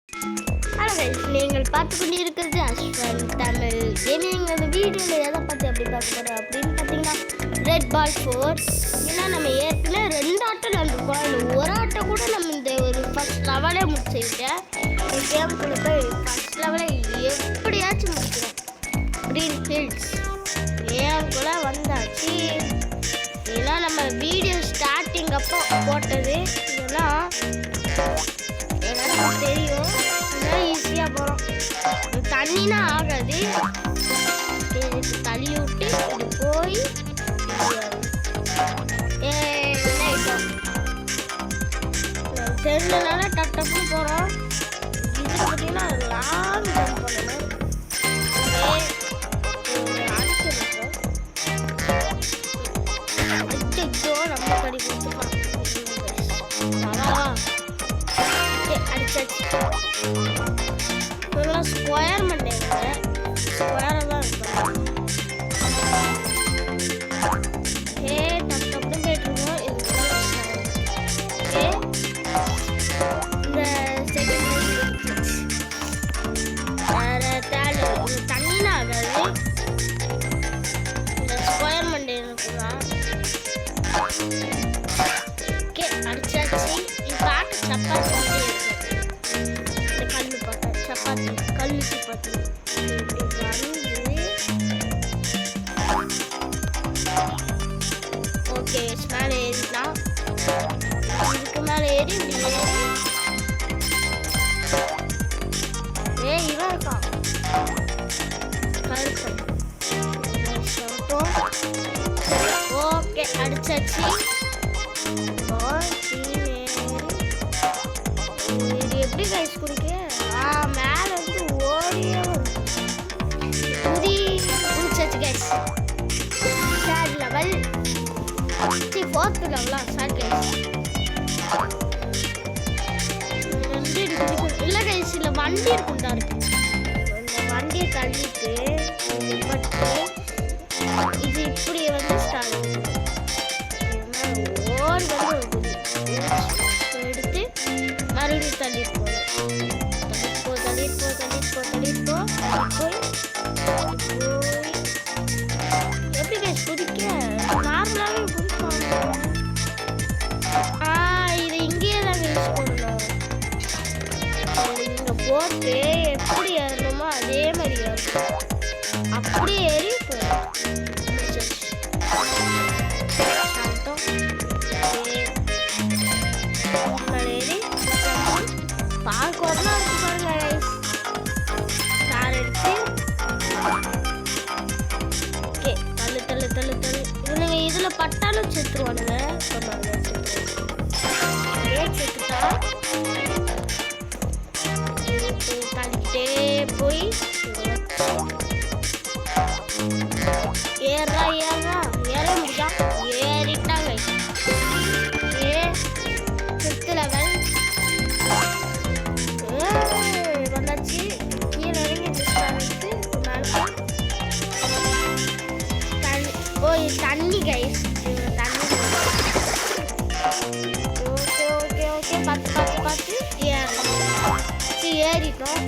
Hello guys, நீங்கள் பார்த்து கொண்டு இருக்கிறது அஸ்வன் தமிழ் கேமிங். அந்த வீடியோவில் எதை பார்த்து எப்படி பார்க்க போகிறோம் அப்படின்னு பார்த்தீங்கன்னா ரெட் பால் 4. ஏன்னா நம்ம ஏற்கனவே 2 ஆட்டம் விளாண்டுருக்கோம். இல்லை ஒரு ஆட்டம் கூட நம்ம இந்த ஒரு ஃபஸ்ட் லெவலே முடிச்சுக்கிட்டேன். இந்த கேமுக்குள்ள போய் ஃபஸ்ட் லெவலை எப்படியாச்சும் முடிக்கிறோம். க்ரீன் ஹில்ஸ் கேமுக்குள்ளே வந்தாச்சு. இதெல்லாம் நம்ம வீடியோ ஸ்டார்டிங் அப்போ போட்டது. இதெல்லாம் எனக்கு தெரியும். ஈஸியாக போகிறோம். தண்ணினா ஆகாது. தள்ளி விட்டு இது போய் தெரிஞ்சனால டப்புன்னு போகிறோம். இது பார்த்தீங்கன்னா லாங் ஜம்ப் பண்ணணும். அடிச்சிருக்கோம். நம்ம கடி கொடுத்துக்கலாம். அடிச்சாச்சு. இதெல்லாம் ஸ்கொயர் மண்டேங்க. ஸ்கொயராக தான் இருக்கும். டப்புன்னு போயிட்டுருக்கோம். இந்த செகண்ட் இது தண்ணினா ஆகாது. இந்த ஸ்கொயர் மண்டேனுக்கு தான். ஓகே, அடிச்சாச்சு. இது பார்க்க சப்பாத்தி மாதிரி இருக்கு. இந்த கல் பார்த்தா சப்பாத்தி, கல் சப்பாத்தி வந்து. ஓகே, மேலே ஏறிடலாம். இதுக்கு மேலே ஏறி இப்படி இவன் இருக்கான் கருப்பன். ஓகே, அடிச்சாச்சு. இது எப்படி கைஸ் குடிக்க? மேலே வந்து ஓடியே குடிச்சாச்சு கைஸ். தேர்ட் லெவல், 4th லெவலா? சார் கைஸ் இல்லை கைஸ், இல்லை வண்டி இருக்குண்டா இருக்கு. இந்த வண்டியை தள்ளிட்டு இது இப்படி வந்து ஸ்டார்ட் ஓடி வந்து ஒரு குடி எடுத்து மறுபடியும் தள்ளிட்டு போய் எப்படி கைஸ் குதிக்க? நார்மலாகவே குதிப்பாங்க. இதை இங்கேயே தான் யூஸ் பண்ணணும். இங்கே போட்டு எப்படி ஏறணுமோ அதே மாதிரி ஏறணும். அப்படியே ஏறி ஏறி பார்க்கணும் இருக்கு பாருங்க ரைஸ். கார் எடுத்து ஓகே தள்ளு இவனுங்க இதில் பட்டாலும் செத்துருவானுங்க. சொன்னாங்க செத்துட்டா தள்ளிக்கிட்டே போய் ஏற முடியா? ஏறிட்டாங்க. ஃபிஃப்த் லெவல் வந்தாச்சு. கீழே இறங்கி தண்ணி கைஸ். ஓகே பார்த்து ஏறிட்டோம்.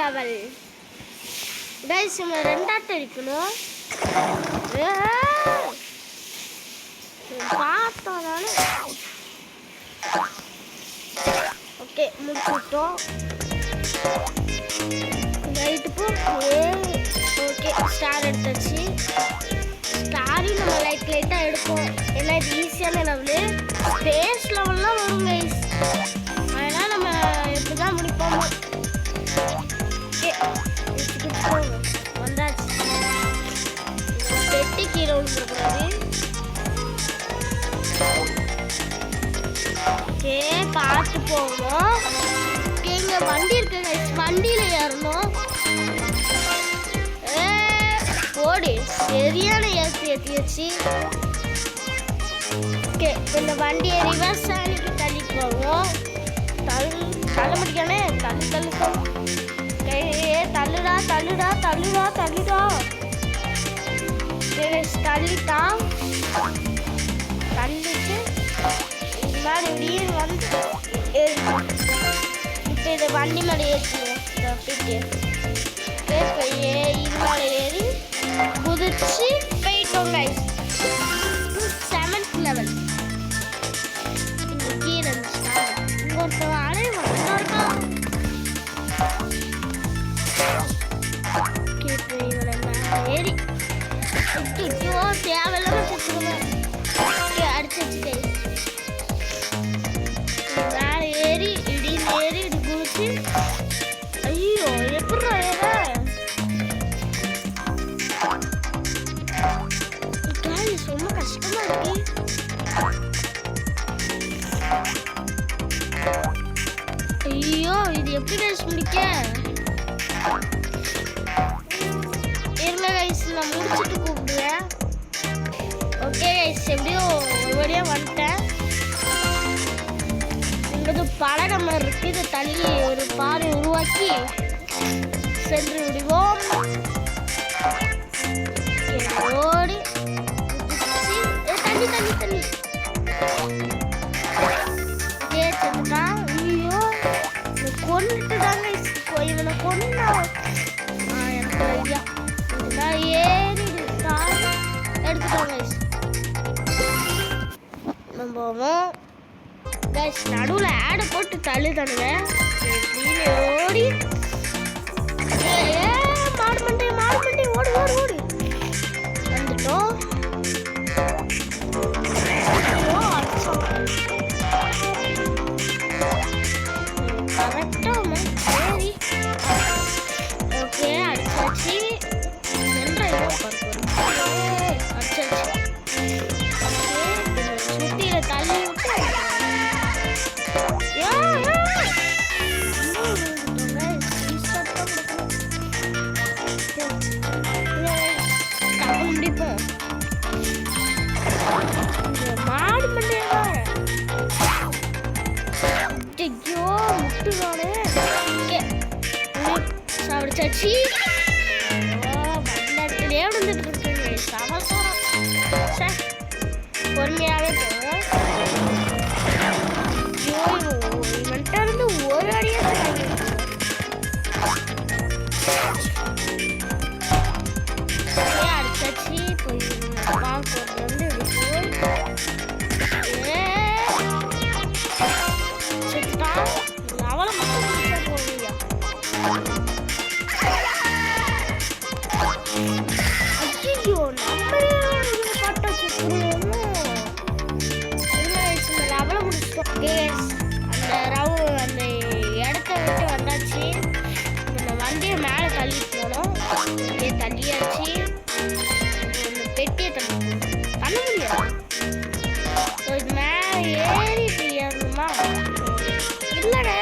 லெவல் கைஸ், இவங்க 2 ஆட்டம் இருக்கணும். பார்த்தோம்னால ஓகே முடிச்சுட்டோம். நைட்டு போ. ஓகே, ஸ்டார் எடுத்தாச்சு. ஸ்டாரையும் நம்ம லைட்டாக எடுப்போம். ஏன்னா இது ஈஸியான லெவலு. ஸ்பேஸ் லெவல்லாம் வரும் கைஸ். அதனால் நம்ம எப்படி தான் முடிப்போமோ. ஓகே, வந்தாச்சு. பெட்டி கீழே விழுந்துடக்கூடாது. ஓகே, பார்த்து போகணும். ஓகே, இங்கே வண்டி இருக்கு கைஸ். வண்டியில் ஏறணும். ஓடி சரியான ஏற்றியாச்சு. ஓகே, இந்த வண்டியை ரிவர்ஸ் ஆனிக்கு தள்ளிட்டு போவோம். தள்ள முடியானே. தள்ளு தள்ளுடா. தள்ளிட்டான். தள்ளிட்டு இது மாதிரி இப்படியே வந்து ஏறிட்டோம். இப்போ இதை வண்டி மேலே ஏற்றிடுவோம். இதை அப்படியே இப்போ இது மேலே ஏறி குதிச்சு போயிட்டோம் கைஸ். 7th level. இங்கே கீழே இருந்துச்சுன்னா இங்கே ஒருத்தவன் அடைய இருக்கா. இப்போ இவனை மேலே ஏறி தேவையில்லாம செத்துருவேன். அடிச்சு வச்சுட்டே மேலே ஏறி இடின்னு ஏறி இடி குதிச்சு. ஐயோ எப்படா ரொம்ப கஷ்டமா இருக்கு. ஐயோ இது எப்படி கைஸ் முடிக்க? இருங்க கைஸ் நான் முடிச்சுட்டு கூப்பிடுவேன். ஓகே கைஸ் எப்படியோ ஒரு வழியா வந்துட்டேன். இங்கே பலகை மாதிரி இருக்கு. இதை தள்ளி ஒரு பாறை உருவாக்கி சென்று விடுவோம். ஓடி தண்ணி தண்ணி தண்ணி கேட்டுட்டான். ஐயோ கொண்டுட்டுதாங்க. இவனை கொண்டா எனக்கு ஐயா இதெல்லாம் ஏறிட்டான். எடுத்துட்டாங்க போவோம் கைஸ். நடுவில் ஆடை போட்டு தள்ளுதானுங்க. ஓடி மாடு மண்டே ஓடி ஓடி ஓடி வந்துட்டோம். கரெக்டாக சரி ஓகே அடிச்சாச்சு. அடிச்சாச்சு சுத்தியில தள்ளி விட்டு முடிப்போம். மாடு மண்டையா ஐயோ முட்டுதானே சாப்பிடுச்சாச்சு. மண்டத்திலே விழுந்துட்டு இருக்குங்க. சமசரம் பொறுமையாகவே போகும். ஐயோ இவன்ட்ட இருந்து ஒரு அடியே அடிச்சாச்சு. போய் பாக்கோட்ல இருந்து அவளை மட்டும் போவியா? ஐயோ நம்மளே பட்ட சுற்றுவோமோ. அவளை முடிச்சிட்டோம். அந்த இடத்த விட்டு வந்தாச்சு. இந்த வண்டியை மேலே தள்ளி போனோம். இங்கே தள்ளியாச்சு. பெட்டியை தள்ள முடியாது. இது மேலே ஏறி ஏறணுமா? இல்லடே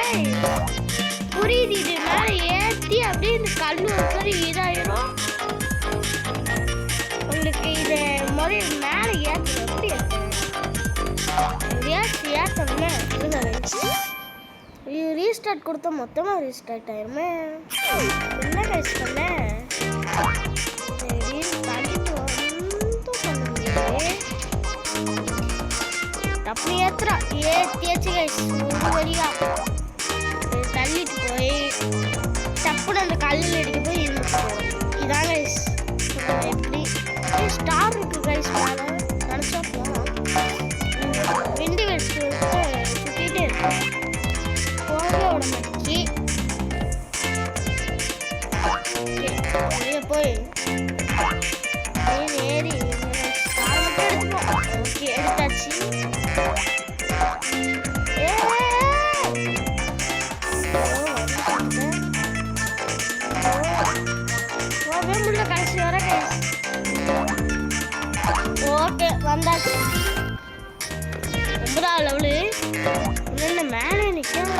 புரியுது. இது மேலே ஏற்றி அப்படியே இந்த கல் ஒரு இதாயிரும். உங்களுக்கு இதை முதல்ல மேலே ஏற்ற எப்படி ஏற்றணுமே. ரீஸ்டார்ட் கொடுத்தா மொத்தமாக ரீஸ்டார்ட் ஆயிருமே. என்ன கைஸ் பண்ணேன் தள்ளிட்டு ஒன்றும் பண்ண முடியாது. அப்படி ஏற்றுறா ஏற்றியாச்சு கைஸ். வழியா தள்ளிட்டு போய் டப்புன்னு அந்த கல்லில் எடுக்க போய் இருந்துட்டு இதான் கைஸ். எப்படி ஸ்டார் இருக்கு கைஸ் மேலே நினச்சா போனோம். விண்டு வச்சு சுற்றிட்டே இருக்கோம். போக விட மாட்டேங்கி போய் ஏறி ஸ்டார் மட்டும் எடுத்துப்போம். ஓகே எடுத்தாச்சு. கடைசி வர ஓகே வந்தாச்சு. 9வது லெவலு. என்ன மேலே நிற்கும்.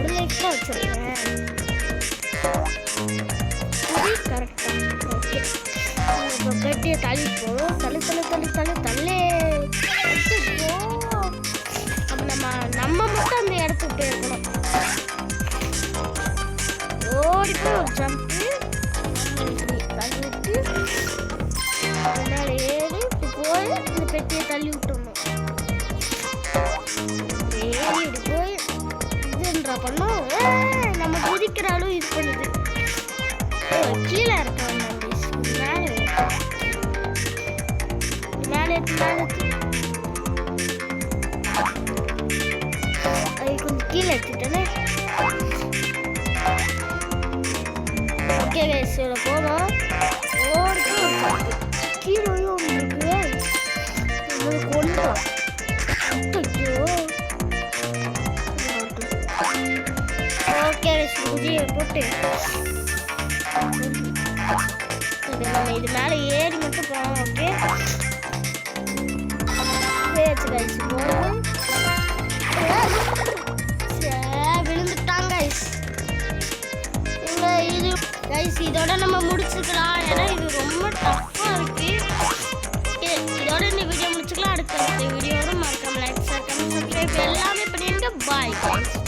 ஒரு லைக் தான் வச்சிருக்கேன். கரெக்டாக ஓகே. இப்போ பெட்டியை தள்ளி போகும். தள்ளி அப்போ நம்ம மட்டும் அந்த இடத்துக்கு போயிருக்கணும். ஓடி போய் ஒரு ஜம்ப்பு தள்ளிட்டு மேலே ஏறி போய் இந்த அப்படியே தள்ளி விட்டுறணும். இப்படி போய் இதுன்றா பண்ணோம். நம்ம குதிக்கிற அளவு இது பண்ணுது. கீழே இருக்க மேலே கொஞ்சம் கீழே எடுத்துட்டேனே. ஓகே கைஸ், இவ்வளோ போதும். கீழேயும் இருக்கு, நம்மளுக்கு ஒன்றும். ஓகே கைஸ், குதியை போட்டு நம்ம இது மேலே ஏறி மட்டும் போகலாம். ஓகே கைஸ், போதும். விழுந்துட்டாங்க கைஸ். இது கைஸ் இதோட நம்ம முடிச்சுக்கலாம். ஏன்னா இது ரொம்ப டஃப்பாக இருக்கு. இதோட இந்த வீடியோ முடிச்சுக்கலாம். அடுத்த வீடியோட மறக்காம லைக், ஷேர், கமெண்ட், சப்ஸ்கிரைப் எல்லாமே பண்ணிடுங்க. Bye guys.